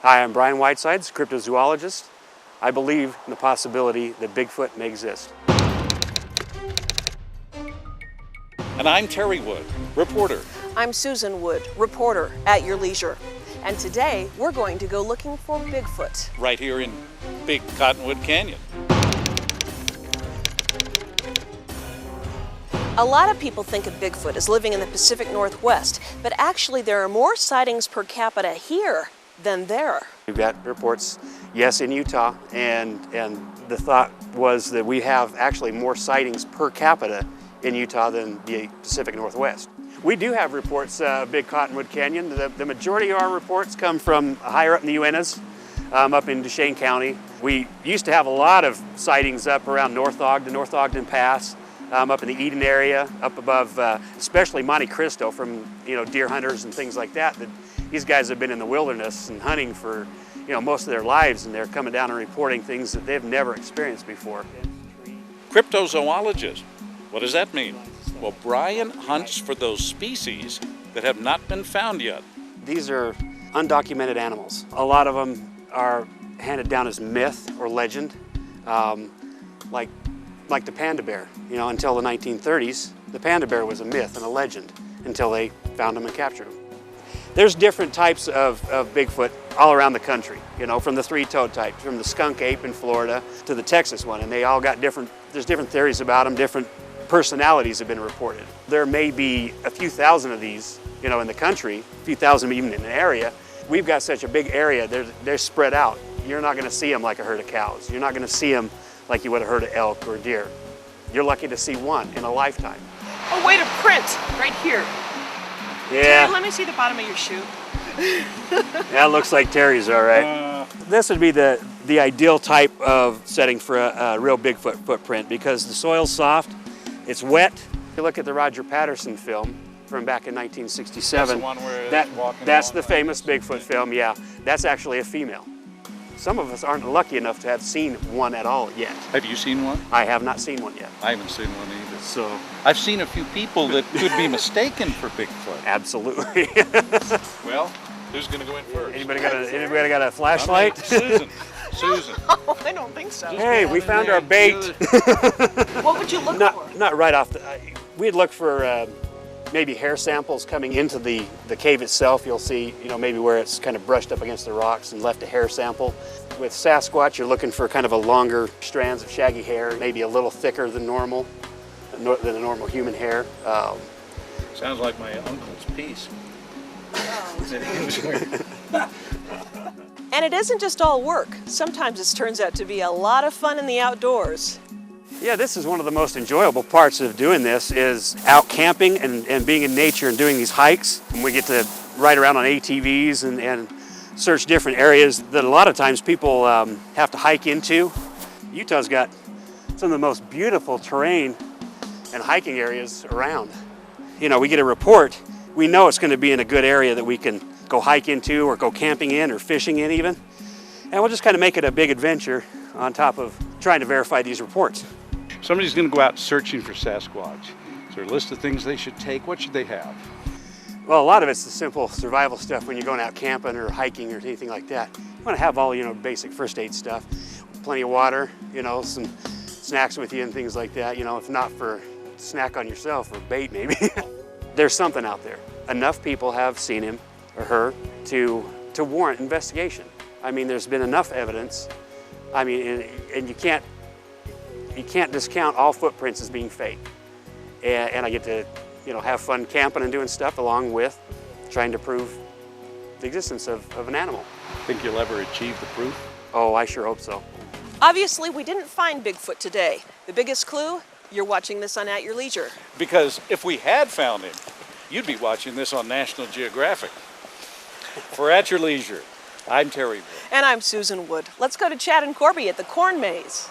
Hi, I'm Brian Whitesides, cryptozoologist. I believe in the possibility that Bigfoot may exist. And I'm Terry Wood, reporter. I'm Susan Wood, reporter at your leisure. And today we're going to go looking for Bigfoot. Right here in Big Cottonwood Canyon. A lot of people think of Bigfoot as living in the Pacific Northwest, but actually there are more sightings per capita here than there. We've got reports, yes, in Utah, and the thought was that we have actually more sightings per capita in Utah than the Pacific Northwest. We do have reports of Big Cottonwood Canyon. The majority of our reports come from higher up in the Uintas, up in Duchesne County. We used to have a lot of sightings up around North Ogden Pass, up in the Eden area, up above, especially Monte Cristo from, deer hunters and things like that. These guys have been in the wilderness and hunting for, most of their lives, and they're coming down and reporting things that they've never experienced before. Cryptozoologist. What does that mean? Well, Brian hunts for those species that have not been found yet. These are undocumented animals. A lot of them are handed down as myth or legend, like the panda bear. Until the 1930s, the panda bear was a myth and a legend until they found them and captured them. There's different types of Bigfoot all around the country, from the three-toed type, from the skunk ape in Florida to the Texas one, and they all got there's different theories about them, different personalities have been reported. There may be a few thousand of these, in the country, a few thousand even in an area. We've got such a big area, they're spread out. You're not gonna see them like a herd of cows. You're not gonna see them like you would a herd of elk or deer. You're lucky to see one in a lifetime. Oh, wait, a print right here. Yeah. Terry, let me see the bottom of your shoe. That looks like Terry's, all right. This would be the ideal type of setting for a real Bigfoot footprint because the soil's soft, it's wet. If you look at the Roger Patterson film from back in 1967, That's the one where that's the famous Bigfoot film, yeah. That's actually a female. Some of us aren't lucky enough to have seen one at all yet. Have you seen one? I have not seen one yet. I haven't seen one either. So I've seen a few people that could be mistaken for Bigfoot. absolutely. Well, who's going to go in first? Anybody got a flashlight? Susan. Oh, I don't think so. Hey, we found our bait. What would you look for? Not right off we'd look for maybe hair samples coming into the cave itself. You'll see, maybe where it's kind of brushed up against the rocks and left a hair sample. With Sasquatch, you're looking for kind of a longer strands of shaggy hair, maybe a little thicker than normal, than a normal human hair. Sounds like my uncle's piece. And it isn't just all work. Sometimes it turns out to be a lot of fun in the outdoors. Yeah, this is one of the most enjoyable parts of doing this is out camping and being in nature and doing these hikes. And we get to ride around on ATVs and search different areas that a lot of times people have to hike into. Utah's got some of the most beautiful terrain and hiking areas around. We get a report, we know it's going to be in a good area that we can go hike into or go camping in or fishing in even. And we'll just kind of make it a big adventure on top of trying to verify these reports. Somebody's going to go out searching for Sasquatch. Is there a list of things they should take? What should they have? Well, a lot of it's the simple survival stuff when you're going out camping or hiking or anything like that. You want to have all, basic first aid stuff. Plenty of water, some snacks with you and things like that, if not for snack on yourself or bait maybe. There's something out there. Enough people have seen him or her to warrant investigation. I mean, there's been enough evidence. I mean, and you can't discount all footprints as being fake. And I get to, have fun camping and doing stuff along with trying to prove the existence of an animal. Think you'll ever achieve the proof? Oh, I sure hope so. Obviously, we didn't find Bigfoot today. The biggest clue? You're watching this on At Your Leisure. Because if we had found him, you'd be watching this on National Geographic. For At Your Leisure, I'm Terry Wood. And I'm Susan Wood. Let's go to Chad and Corby at the Corn Maze.